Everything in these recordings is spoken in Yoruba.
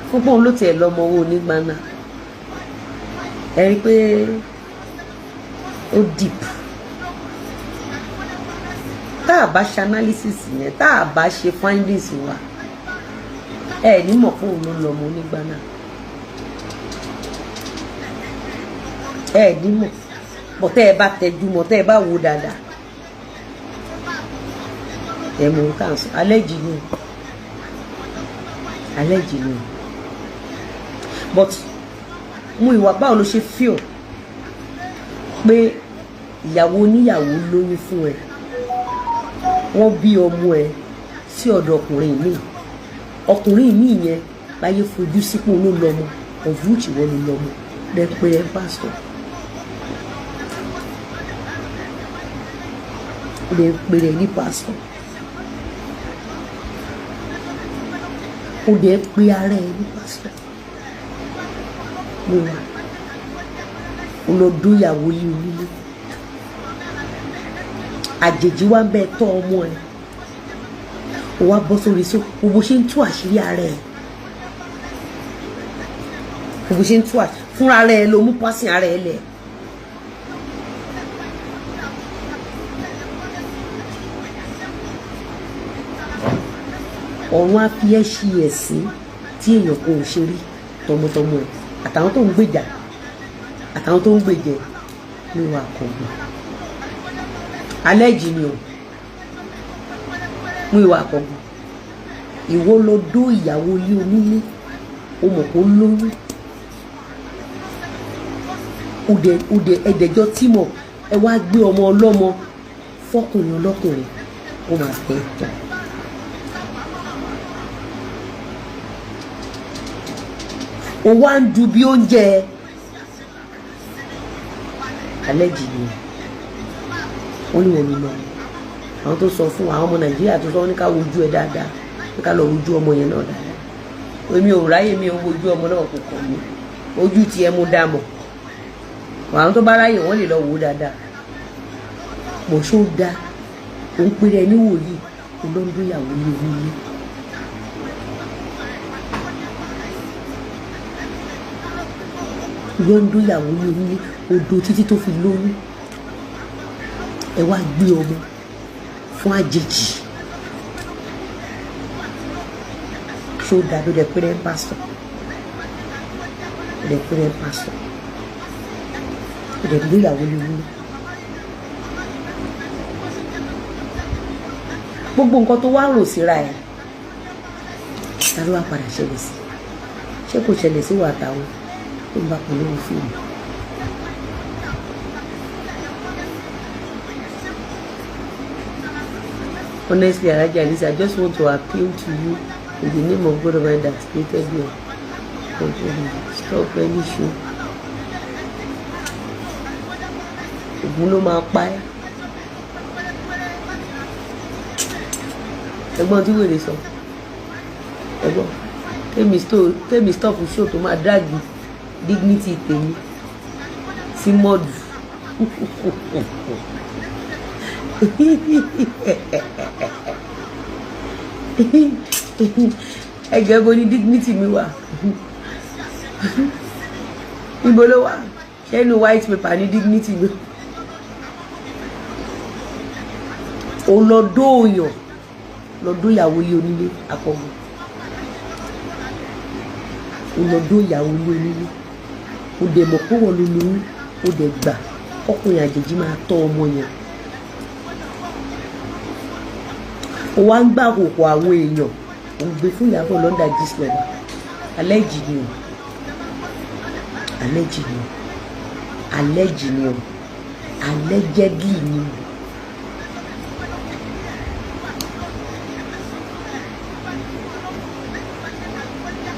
fún pọ́n ló tiẹ̀ lọ́mọ owó onígbàna ẹ rí pé ó deep tá a bá ṣe analysis yẹn tá a bá ṣe findings wa ẹ ní mọ̀ fún òun ló lọ́mọ onígbàna ẹ ní mọ̀ bọ̀ tẹ́ ẹ bá tẹjú mọ́ tẹ́ ẹ bá wo dáadáa ẹ mọ̀ nǹkan sọ alẹ́jì ni but mú ìwà báwo ló ṣe feel pé ìyàwó oníyàwó lóyún fún ẹ wọ́n bí ọmọ ẹ sí ọ̀dọ̀ ọkùnrin míì yẹn láyé fojú sípò ló lọ́mọ ọ̀vúùchì wọ́n ló lọ́mọ lẹ pé ẹ pásítọ̀ lè pè rẹ ní pásítọ̀ ó dẹ̀ pé ara ẹ ní pásítọ̀ ló wà ó lọ dóyàwó yìí onílé àjèjì wá ń bẹ tọ́ ọmọ ẹ ó wá bọ́ sórí so gbogbo ṣe ń tú àṣírí ara ẹ gbogbo ṣe ń tú àṣírí fúnra ara ẹ ló mú pásìn ara ẹ lẹ̀. ọ̀run á fi ẹ́ ṣí ẹ̀sìn tí èèyàn kò ṣe rí tọmọtọmọ ẹ̀ àtàwọn tó ń gbèjà àtàwọn tó ń gbèjẹ ní ìwà Akogun alẹ́jì ni o mú ìwà Akogun ìwọ lọ dó ìyàwó ilé onílé o mọ̀ kó lóyún òde ẹ̀dẹ̀jọ́ tímọ̀ ẹ wá gbé ọmọ ọlọ́mọ fọkùnrin ọlọ́kùnrin ó máa fẹ́ tán. ó wá ń du bí oúnjẹ alẹ́jì ni wọ́n ní wọ́n ní lọ àwọn tó sọ fún àwọn ọmọ Nàìjíríà tó sọ wọ́n ní ká wojú ẹ dáadáa ní ká lọ wojú ọmọ yẹn náà dáadáa èmi ò ráyè mi ò wojú ọmọ náà kò kàn mí ojú tiẹ̀ mú dá mọ̀ àwọn tó bá ráyè wọ́n lè lọ wò ó dáadáa bó ṣó dá òun péré ẹni wòlíì olóńdó ìyàwó ní onílé. olóńdó ìyàwó ní onílé odò títí tó fi lóyún ẹ wá gbé ọmọ fún àjèjì ṣó dá ló dẹ péré ń pásítọ̀ ló dẹ péré ń pásítọ̀ ló dẹ gbé ìyàwó ní onílé. gbogbo nǹkan tó wá rò síra ẹ̀ ta ló wá padà ṣẹlẹ̀ sí ṣé kò ṣẹlẹ̀ sí wà táwọn tó ń bá pọ̀ lórí fíìmù. Honestly, Alhaja Lizzy, I just want to appeal to you in the name of God Almighty that created you. Stop any show. Ògùn ló máa pa ẹ́. Ẹ̀gbọ́n tí wèrè sọ ẹ̀gbọ́n tèmi stop show tó máa dáàgì dignity tèmi sí mọ́ọ̀dù ẹgbẹ́ bo ní dignity mi wà níbo ló wà ṣé inú white paper ní dignity mi ò lọ dóòyàn lọ́dún ìyàwó ilé onílé Akogun lọ́dún ìyàwó ilé onílé o dẹ̀ mọ̀ pé wọ́n ló lóyún o dẹ̀ gbà ọkùnrin àjèjì máa tọ́ ọmọ yẹn o wá ń gbà àkókò àwọn èèyàn o gbé fún ìyàwó lọ́ndà gisler alẹ́jì ni o alẹ́jì ni o alẹ́jì ni o alẹ́jẹ́dì ni o.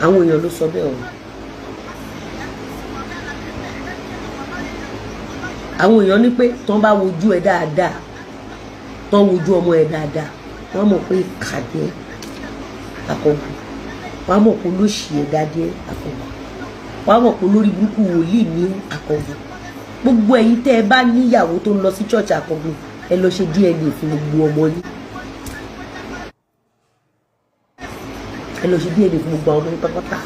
àwọn èèyàn ló sọ bẹ́ẹ̀ o àwọn èèyàn ní pé tán bá wojú ẹ dáadáa tán wojú ọmọ ẹ dáadáa wọ́n mọ̀ pé ìkàdé Akogun wọ́n mọ̀ pé olóṣì ẹ dáadé Akogun wọ́n mọ̀ pé olórí burúkú wòlíì ní Akogun gbogbo ẹ̀yin tẹ́ ẹ bá níyàwó tó ń lọ sí church Akogun ẹ lọ ṣe DNA fún gbogbo ọmọ yín. ẹ lọ ṣe DNA fún gbogbo àwọn ọmọ yín pátápátá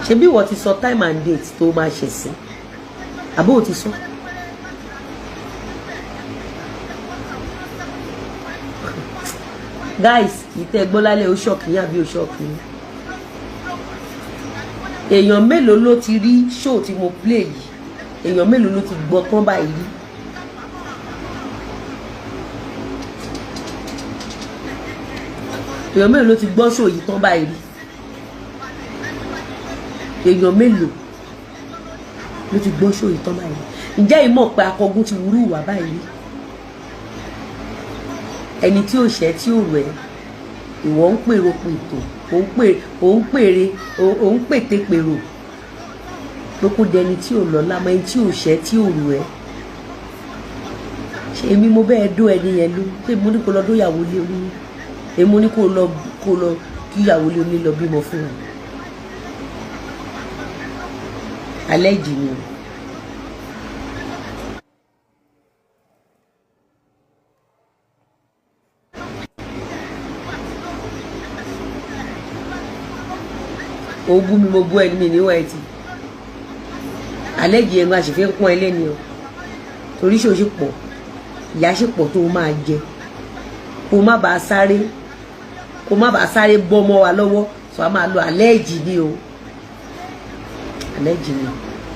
Ṣebí wọ́n ti sọ time and date tó máa ṣe sí. Àbó ò ti sọ. Guys, ìtẹ́ gbọ́ lálẹ́ ó ṣọ́ọ̀kì yín àbí ó ṣọ́ọ̀kì yín. Èèyàn mélòó ló ti rí show tí mo play yìí? Èèyàn mélòó ló ti gbọ́ tán báyìí rí? Èèyàn mélòó ló ti gbọ́ show yìí tán báyìí rí? Èèyàn mélòó ló ti gbọ́ show yìí tán báyìí rí? Ǹjẹ́ ìmọ̀ pé Akogun ti wúrú ìwà báyìí rí? Ẹni tí ò ṣẹ́ tí ò rẹ̀, ìwọ ń pèrò pètò, òun pètè pèrò lókù dẹni tí ò lọ lámọ ẹni tí ò ṣẹ́ tí ò rẹ̀. Ṣé èmi mo bẹ́ẹ̀ dó ẹni yẹn ló? Ṣé mo ní kó lọ dóyàwó lé orí? Èmi mo ní kó lọ kí ìyàwó lé oní lọ bímọ fún wọn. Alẹ́ ìjì ni. Ó bú mi mo bú ẹni mi níwọ̀ ẹtì. Alẹ́ ìjì ẹnu àṣìfẹ́ pọ́n ẹlẹ́ni o. Torí ṣe o ṣe pọ̀, ìyá ṣe pọ̀ tó máa jẹ. Kó má bàa sáré bọ́ mọ́ wa lọ́wọ́, sọ a máa lo alẹ́ ìjì ni o. Alẹ́ ìjì ni.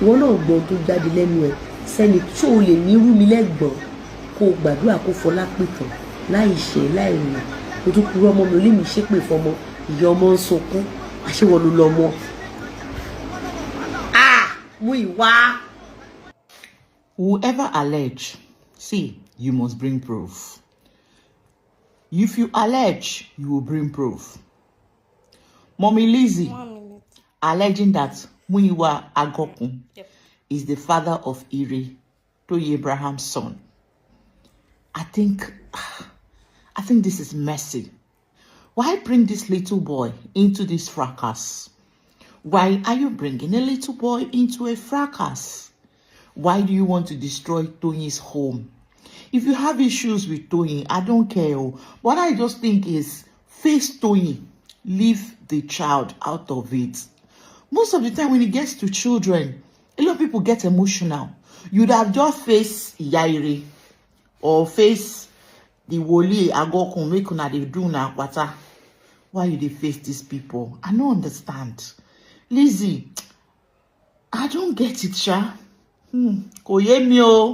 Ìwọ náà gbọ́ tó jáde lẹ́nu ẹ̀ sẹ́ni tí o lè ní rú mi lẹ́gbọ̀n kó gbàdúrà kó fọlá pìtàn láì ṣe láì rìn. O tún kúrò ọmọ mi olé mi ṣépè fọmọ, ìyá ọmọ ń sunkún, àṣewọ ló lọ mọ. Mú ìwà. Whoever allege, see, you must bring proof. If you allege, you will bring proof. Mommy Lizzy alleging that Muyiwa Akogun is the father of Ire, Toyin Abraham's son. I think this is messy. Why bring this little boy into this fracas? Why are you bringing a little boy into a fracas? Why do you want to destroy Toyin's home? If you have issues with Toyin, I don't care. What I just think is face Toyin, leave the child out of it. Most of the time when it gets to children, a lot of people get emotional. You'd have just faced Yairi or face the Woli Akogun make una dey do na kwata. Why you dey face these people? I don't understand. Lizzy, I don't get it, sha. Kò yé mi o.